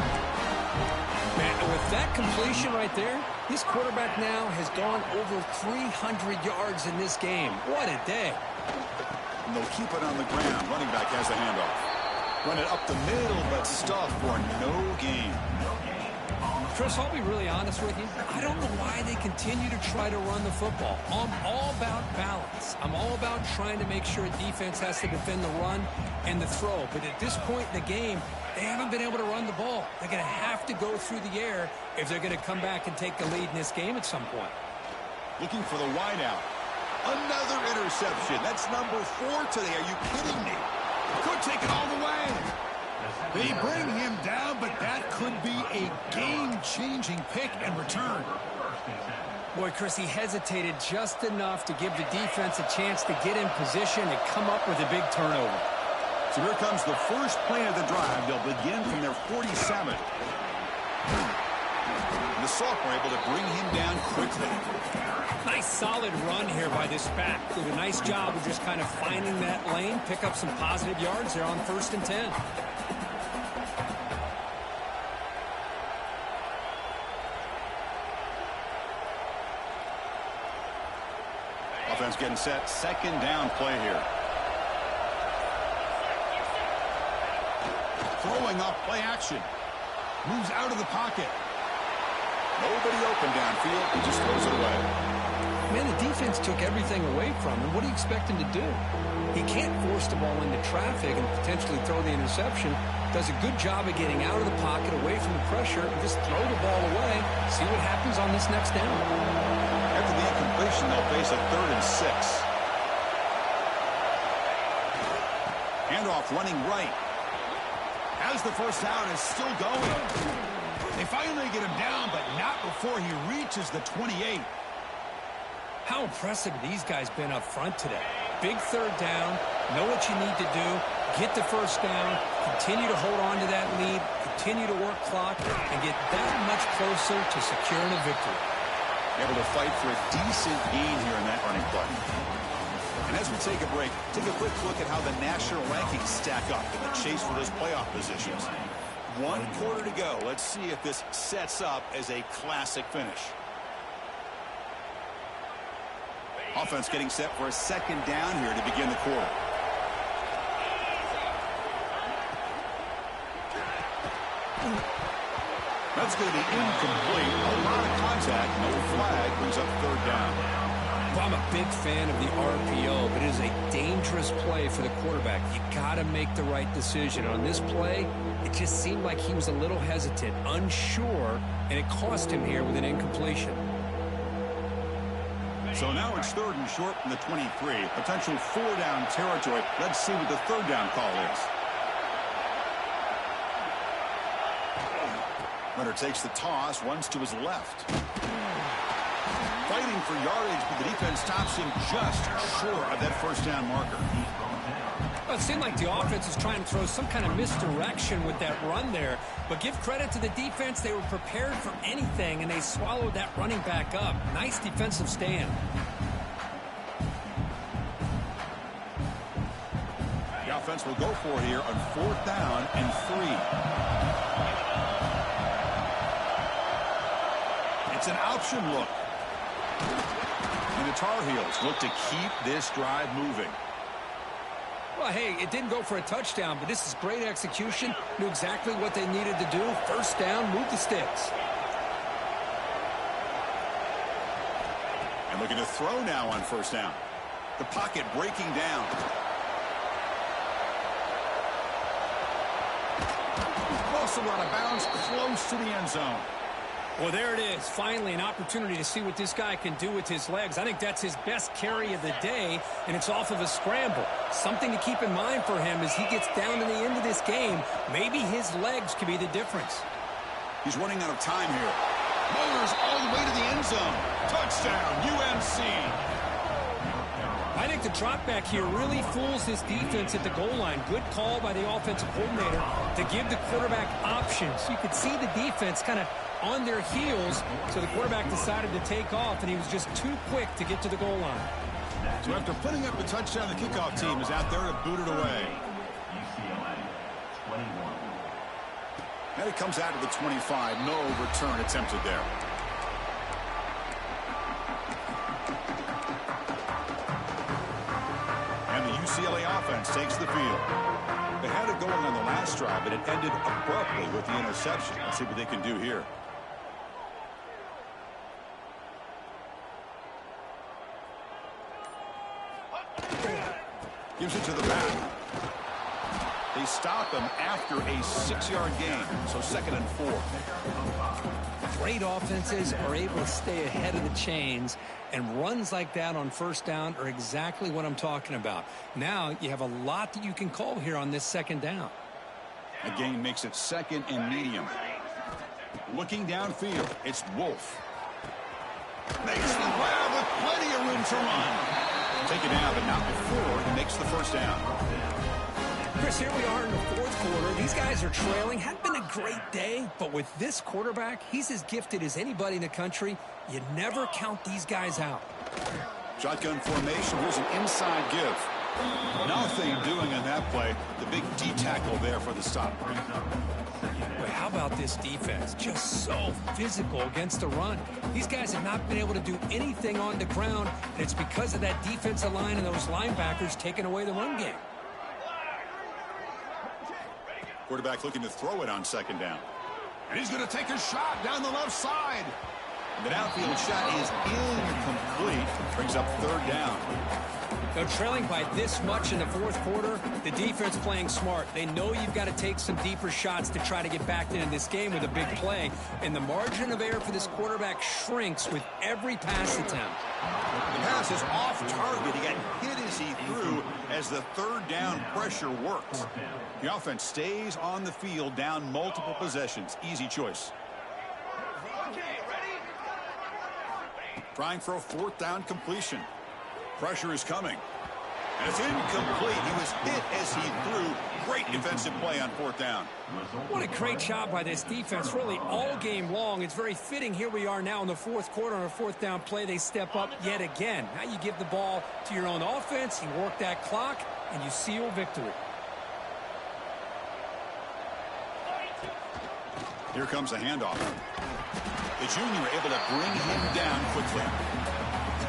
Man, with that completion right there, this quarterback now has gone over 300 yards in this game. What a day. And they'll keep it on the ground. Running back has the handoff. Run it up the middle, but stuff for no gain. Chris, I'll be really honest with you. I don't know why they continue to try to run the football. I'm all about balance. I'm all about trying to make sure a defense has to defend the run and the throw. But at this point in the game, they haven't been able to run the ball. They're going to have to go through the air if they're going to come back and take the lead in this game at some point. Looking for the wideout. Another interception. That's number 4 today. Are you kidding me? Could take it all the way. They bring him down, but that could be a game-changing pick and return. Boy, Chris, he hesitated just enough to give the defense a chance to get in position and come up with a big turnover. So here comes the first play of the drive. They'll begin from their 47. The sophomore able to bring him down quickly. Nice solid run here by this back. Did a nice job of just kind of finding that lane, pick up some positive yards there on 1st and 10. Offense getting set. Second down play here. Throwing off play action. Moves out of the pocket. Nobody open downfield. He just throws it away. Man, the defense took everything away from him. What do you expect him to do? He can't force the ball into traffic and potentially throw the interception. Does a good job of getting out of the pocket, away from the pressure, and just throw the ball away. See what happens on this next down. After the incompletion, they'll face a 3rd and 6. Handoff running right. As the first down is still going. They finally get him down, but not before he reaches the 28. How impressive have these guys been up front today? Big 3rd down, know what you need to do, get the first down, continue to hold on to that lead, continue to work clock, and get that much closer to securing a victory. Able to fight for a decent gain here in that running play. And as we take a break, take a quick look at how the national rankings stack up in the chase for those playoff positions. 1 quarter to go. Let's see if this sets up as a classic finish. Offense getting set for a 2nd down here to begin the quarter. That's going to be incomplete. A lot of contact. No flag. Brings up 3rd down. Well, I'm a big fan of the RPO, but it is a dangerous play for the quarterback. You got to make the right decision. On this play, it just seemed like he was a little hesitant, unsure, and it cost him here with an incompletion. So now it's 3rd and short from the 23. Potential 4-down territory. Let's see what the 3rd down call is. Runner takes the toss, runs to his left. Fighting for yardage, but the defense stops him just short of that 1st down marker. Well, it seemed like the offense was trying to throw some kind of misdirection with that run there. But give credit to the defense. They were prepared for anything, and they swallowed that running back up. Nice defensive stand. The offense will go for here on 4th down and 3. It's an option look. And the Tar Heels look to keep this drive moving. Well, hey, it didn't go for a touchdown, but this is great execution. Knew exactly what they needed to do. 1st down, move the sticks. And looking to throw now on 1st down. The pocket breaking down. Also out of bounds, close to the end zone. Well, there it is. Finally, an opportunity to see what this guy can do with his legs. I think that's his best carry of the day, and it's off of a scramble. Something to keep in mind for him as he gets down to the end of this game. Maybe his legs could be the difference. He's running out of time here. Motors all the way to the end zone. Touchdown, UNC. I think the drop back here really fools this defense at the goal line. Good call by the offensive coordinator to give the quarterback options. You could see the defense kind of on their heels, so the quarterback decided to take off, and he was just too quick to get to the goal line. So after putting up the touchdown, the kickoff team is out there to boot it away. UCLA 21. And it comes out to the 25. No return attempted there. And the UCLA offense takes the field. They had it going on the last drive, but it ended abruptly with the interception. Let's see what they can do here. Gives it to the back. They stop him after a 6-yard gain, so 2nd and 4. Great offenses are able to stay ahead of the chains, and runs like that on 1st down are exactly what I'm talking about. Now you have a lot that you can call here on this 2nd down. A gain makes it 2nd and medium. Looking downfield, it's Wolf. Makes the grab with plenty of room to run. Take it down, but not before he makes the 1st down. Chris, here we are in the 4th quarter. These guys are trailing. Hadn't been a great day, but with this quarterback, he's as gifted as anybody in the country. You never count these guys out. Shotgun formation. Here's an inside give. Nothing doing on that play. The big D tackle there for the stop. But how about this defense? Just so physical against the run. These guys have not been able to do anything on the ground, and it's because of that defensive line and those linebackers taking away the run game. Quarterback looking to throw it on 2nd down. And he's going to take a shot down the left side. The downfield shot is incomplete. Brings up third down. They're trailing by this much in the fourth quarter. The defense playing smart. They know you've got to take some deeper shots to try to get back into this game with a big play. And the margin of error for this quarterback shrinks with every pass attempt. The pass is off target. He got hit as he threw as the third down pressure worked. The offense stays on the field down multiple possessions. Easy choice. Trying for a fourth down completion. Pressure is coming. And it's incomplete. He was hit as he threw. Great defensive play on fourth down. What a great job by this defense, really all game long. It's very fitting. Here we are now in the fourth quarter on a fourth down play. They step up yet again. Now you give the ball to your own offense. You work that clock, and you seal victory. Here comes a handoff. The junior able to bring him down quickly.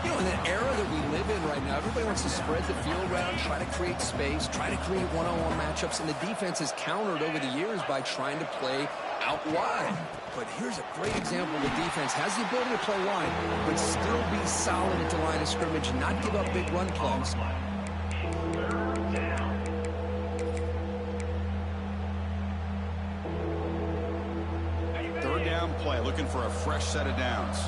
You know, in the era that we live in right now, everybody wants to spread the field around, try to create space, try to create one-on-one matchups, and the defense has countered over the years by trying to play out wide. But here's a great example of the defense has the ability to play line, but still be solid at the line of scrimmage and not give up big run plays. Third down play, looking for a fresh set of downs.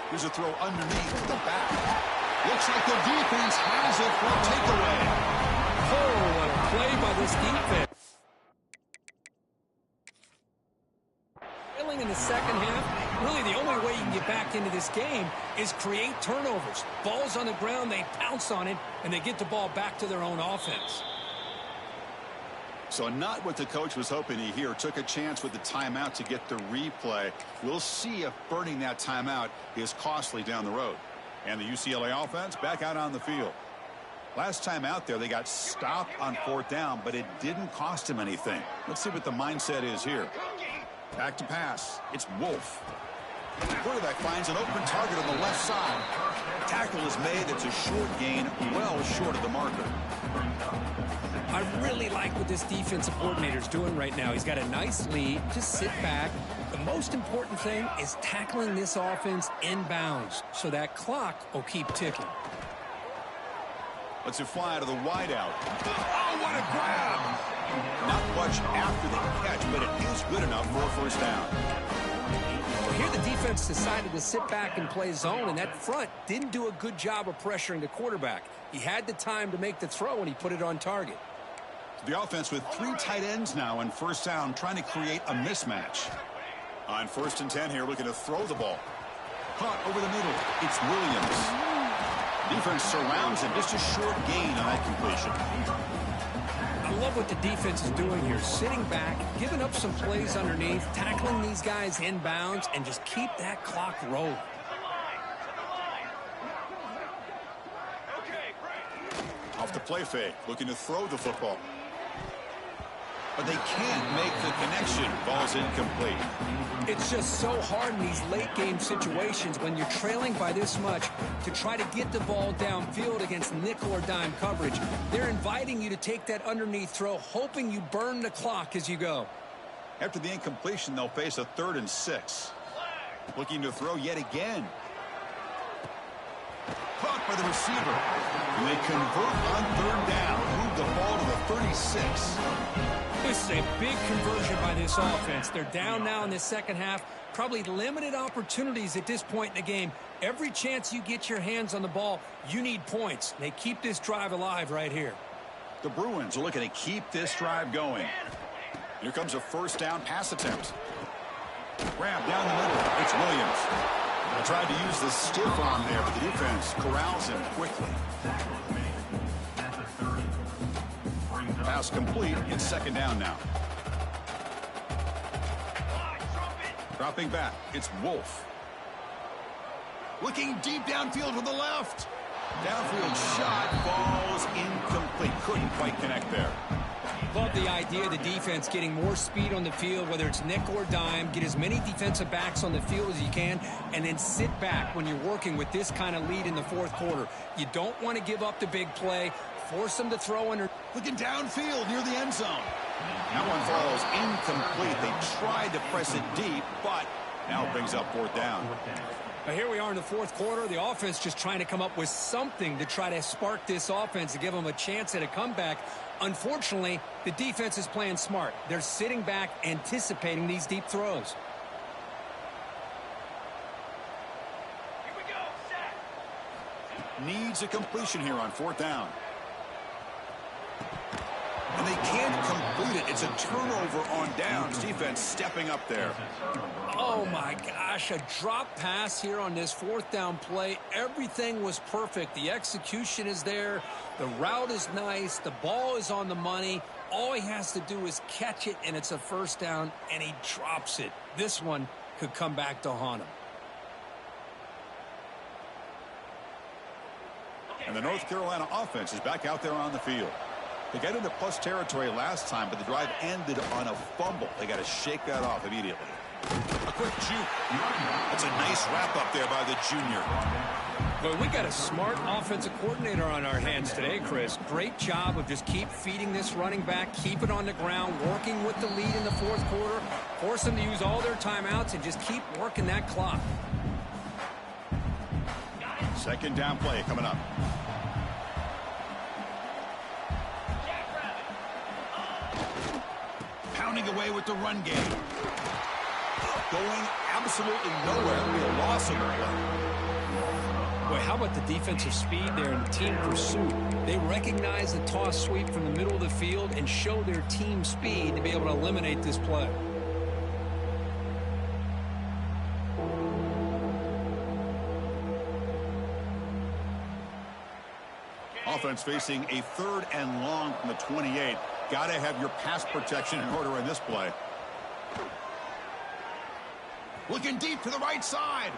Here's a throw underneath the back. Looks like the defense has it for a takeaway. Oh, what a play by this defense. In the second half, really the only way you can get back into this game is create turnovers. Ball's on the ground, they pounce on it, and they get the ball back to their own offense. So not what the coach was hoping to hear. Took a chance with the timeout to get the replay. We'll see if burning that timeout is costly down the road. And the UCLA offense back out on the field. Last time out there, they got stopped on fourth down, but it didn't cost him anything. Let's see what the mindset is here. Back to pass. It's Wolf. The quarterback finds an open target on the left side. Tackle is made. It's a short gain, well short of the marker. I really like what this defensive coordinator is doing right now. He's got a nice lead. Just sit back. The most important thing is tackling this offense inbounds so that clock will keep ticking. Lets it fly out of the wideout. Oh, what a grab! Not much after the catch, but it is good enough for a first down. Well, here the defense decided to sit back and play zone, and that front didn't do a good job of pressuring the quarterback. He had the time to make the throw, and he put it on target. The offense with 3 tight ends now on first down, trying to create a mismatch. On 1st and 10 here, looking to throw the ball. Caught over the middle. It's Williams. Defense surrounds him. Just a short gain on that completion. I love what the defense is doing here. Sitting back, giving up some plays underneath, tackling these guys inbounds, and just keep that clock rolling. Off the play fake, looking to throw the football. But they can't make the connection. Ball's incomplete. It's just so hard in these late game situations when you're trailing by this much to try to get the ball downfield against nickel or dime coverage. They're inviting you to take that underneath throw, hoping you burn the clock as you go. After the incompletion, they'll face a 3rd and 6. Looking to throw yet again. Caught by the receiver. And they convert on 3rd down. Move the ball to the 36. This is a big conversion by this offense. They're down now in the second half. Probably limited opportunities at this point in the game. Every chance you get your hands on the ball, you need points. They keep this drive alive right here. The Bruins are looking to keep this drive going. Here comes a first down pass attempt. Grab down the middle. It's Williams. They tried to use the stiff arm there, but the defense corrals him quickly. Pass complete. It's 2nd down now. Dropping back. It's Wolf. Looking deep downfield to the left. Downfield shot falls incomplete. Couldn't quite connect there. Love the idea of the defense getting more speed on the field, whether it's nickel or dime. Get as many defensive backs on the field as you can, and then sit back when you're working with this kind of lead in the fourth quarter. You don't want to give up the big play. Force them to throw under. Looking downfield near the end zone. That one falls incomplete. They tried to press it deep, but now it brings up fourth down. Now here we are in the fourth quarter. The offense just trying to come up with something to try to spark this offense to give them a chance at a comeback. Unfortunately, the defense is playing smart. They're sitting back, anticipating these deep throws. Here we go. Set. Needs a completion here on fourth down. And they can't complete it. It's a turnover on downs. Defense stepping up there. Oh, my gosh. A drop pass here on this fourth down play. Everything was perfect. The execution is there. The route is nice. The ball is on the money. All he has to do is catch it, and it's a first down, and he drops it. This one could come back to haunt him. And the North Carolina offense is back out there on the field. They got into plus territory last time, but the drive ended on a fumble. They got to shake that off immediately. A quick juke. That's a nice wrap up there by the junior. Well, we got a smart offensive coordinator on our hands today, Chris. Great job of just keep feeding this running back, keep it on the ground, working with the lead in the fourth quarter, force them to use all their timeouts, and just keep working that clock. Second down play coming up. Pounding away with the run game. Going absolutely nowhere. It'll be a loss of the play. Boy, how about the defensive speed there and the team pursuit? They recognize the toss sweep from the middle of the field and show their team speed to be able to eliminate this play. Offense facing a third and long from the 28. Got to have your pass protection in order in this play. Looking deep to the right side.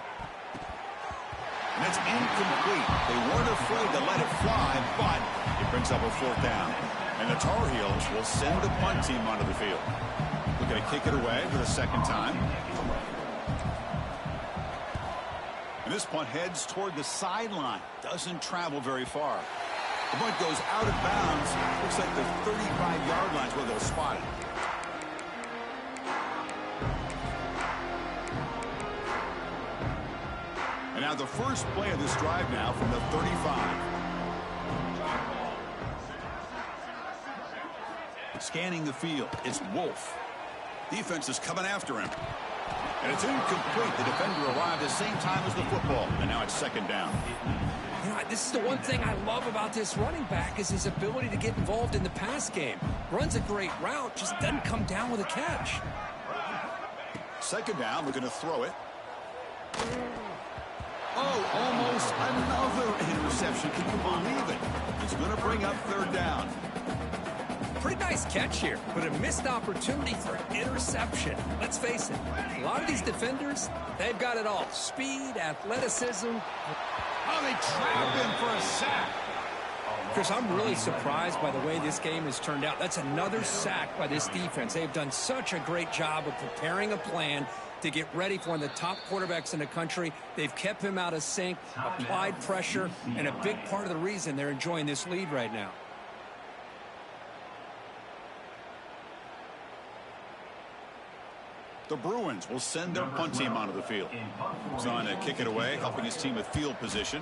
And it's incomplete. They weren't afraid to let it fly, but it brings up a fourth down. And the Tar Heels will send the punt team onto the field. Looking to kick it away for the second time. And this punt heads toward the sideline. Doesn't travel very far. The punt goes out of bounds. Looks like the 35-yard line is where they'll spot it. And now the first play of this drive now from the 35. Scanning the field. It's Wolf. Defense is coming after him. And it's incomplete. The defender arrived at the same time as the football. And now it's second down. You know, this is the one thing I love about this running back is his ability to get involved in the pass game. Runs a great route, just doesn't come down with a catch. Second down, we're going to throw it. Oh, almost another interception. Can you believe it? It's going to bring up third down. Pretty nice catch here, but a missed opportunity for an interception. Let's face it, a lot of these defenders, they've got it all. Speed, athleticism. Oh, they trap him for a sack. Chris, I'm really surprised by the way this game has turned out. That's another sack by this defense. They've done such a great job of preparing a plan to get ready for one of the top quarterbacks in the country. They've kept him out of sync, applied pressure, and a big part of the reason they're enjoying this lead right now. The Bruins will send their punt team onto the field. He's on to kick it away, helping his team with field position.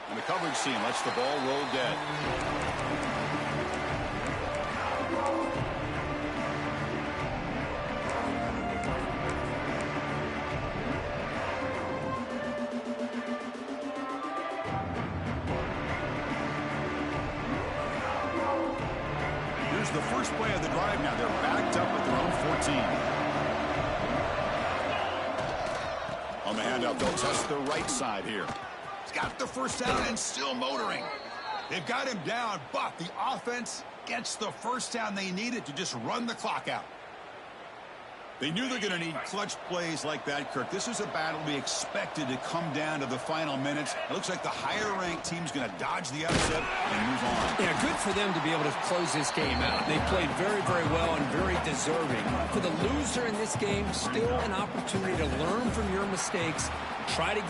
And the coverage team lets the ball roll dead. Here's the first play of the drive now. They're backed up at their own 14. On the handout, they'll test the right side here. He's got the first down and still motoring. They've got him down, but the offense gets the first down they needed to just run the clock out. They knew they're going to need clutch plays like that, Kirk. This is a battle we expected to come down to the final minutes. It looks like the higher-ranked team's going to dodge the upset and move on. Yeah, good for them to be able to close this game out. They played very, very well and very deserving. For the loser in this game, still an opportunity to learn from your mistakes, try to